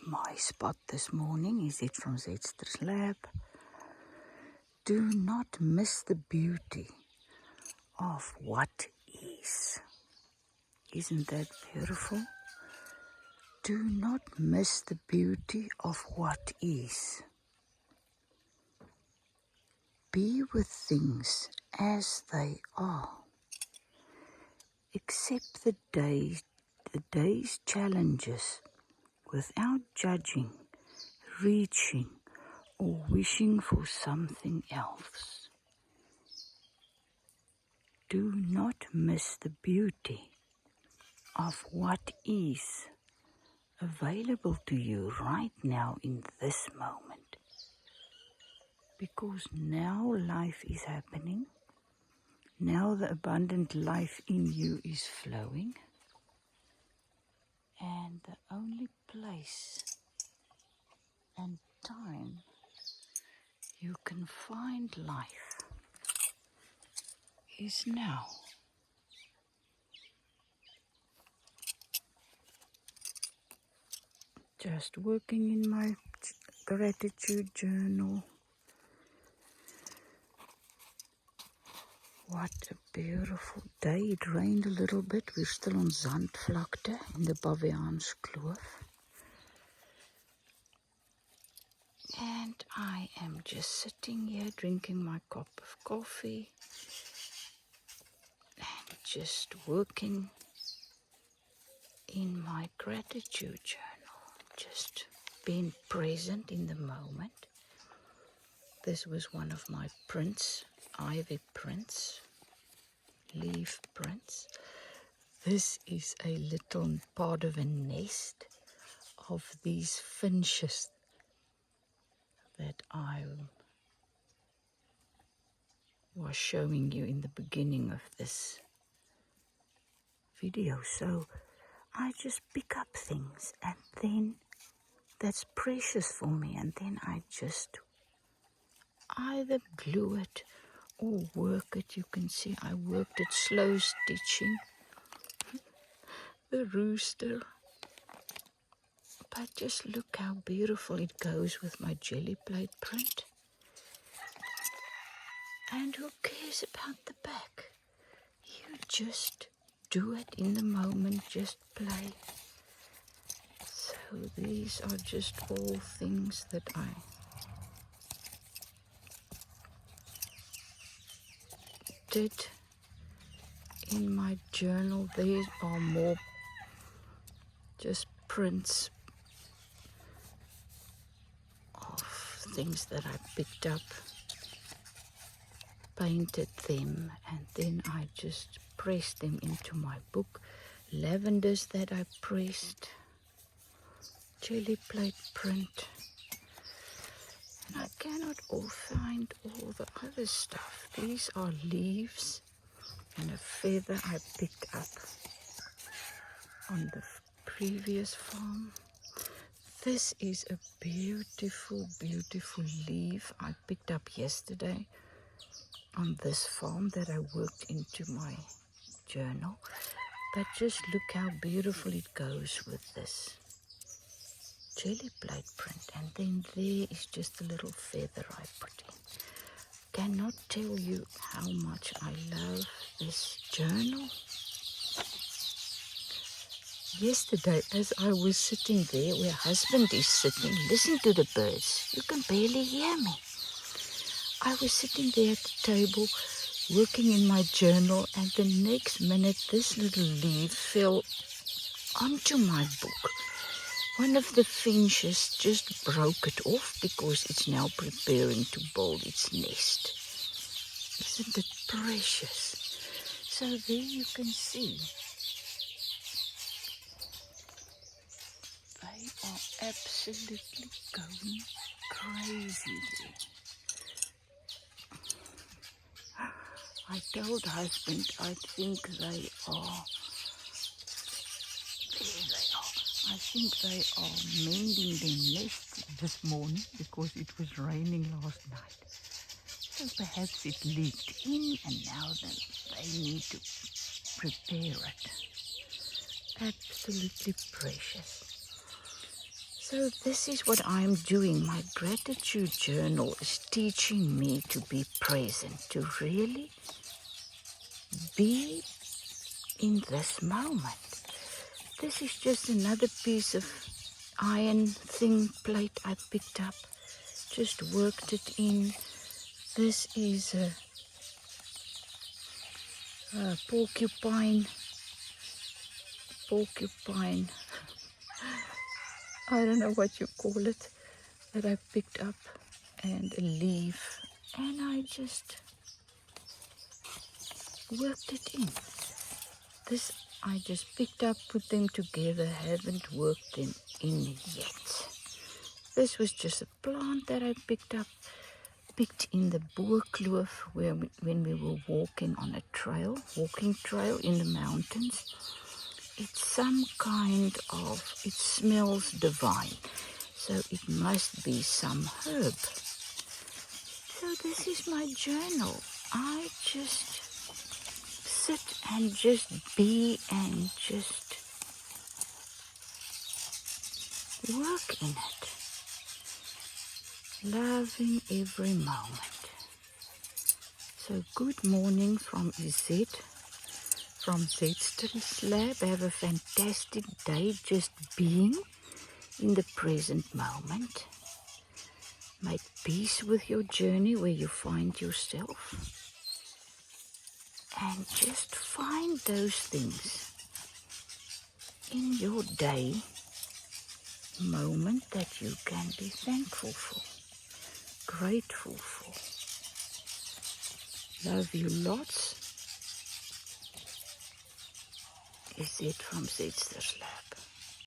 My spot this morning is it from Zetster's lab. Do not miss the beauty of what is. Isn't that beautiful? Do not miss the beauty of what is. Be with things as they are. Accept the day's challenges without judging, reaching, or wishing for something else. Do not miss the beauty of what is available to you right now in this moment. Because now life is happening. Now the abundant life in you is flowing. And the only place and time you can find life is now. Just working in my gratitude journal. What a beautiful day. It rained a little bit. We're still on Zandvlakte in the Baviaanskloof. And I am just sitting here drinking my cup of coffee and just working in my gratitude journal. Just being present in the moment. This was one of my prints, ivy prints, leaf prints. This is a little part of a nest of these finches that I was showing you in the beginning of this video. So I just pick up things and then that's precious for me, and then I just either glue it or work it. You can see I worked it slow stitching the rooster. But just look how beautiful it goes with my jelly plate print. And who cares about the back? You just do it in the moment, just play. So these are just all things that I did in my journal. These are more just prints of things that I picked up, painted them, and then I just pressed them into my book. Lavenders that I pressed, jelly plate print, and I cannot find all the other stuff. These are leaves and a feather I picked up on the previous farm. This is a beautiful, beautiful leaf I picked up yesterday on this farm that I worked into my journal. But just look how beautiful it goes with this jelly plate print. And then there is just a little feather I put in. Cannot tell you how much I love this journal. Yesterday, as I was sitting there where husband is sitting, listen to the birds. You can barely hear me. I was sitting there at the table, working in my journal, and the next minute this little leaf fell onto my book. One of the finches just broke it off because it's now preparing to build its nest. Isn't it precious? So there you can see. They are absolutely going crazy there. I told husband I think they are, there they are. I think they are mending their nest this morning because it was raining last night. So perhaps it leaked in and now they need to prepare it. Absolutely precious. So this is what I'm doing. My gratitude journal is teaching me to be present, to really be in this moment. This is just another piece of iron thin plate I picked up. Just worked it in. This is a porcupine. I don't know what you call it, that I picked up, and a leaf, and I just worked it in. This I just picked up, put them together, haven't worked them in yet. This was just a plant that I picked in the Boerkloof when we were walking on a walking trail in the mountains. It's some kind of, it smells divine, so it must be some herb. So this is my journal. I just sit and just be and just work in it, loving every moment. So good morning from Izette, from Zetster's Lab. Have a fantastic day just being in the present moment. Make peace with your journey where you find yourself. And just find those things in your day moment that you can be thankful for, grateful for. Love you lots. Is it from Zetster's Lab.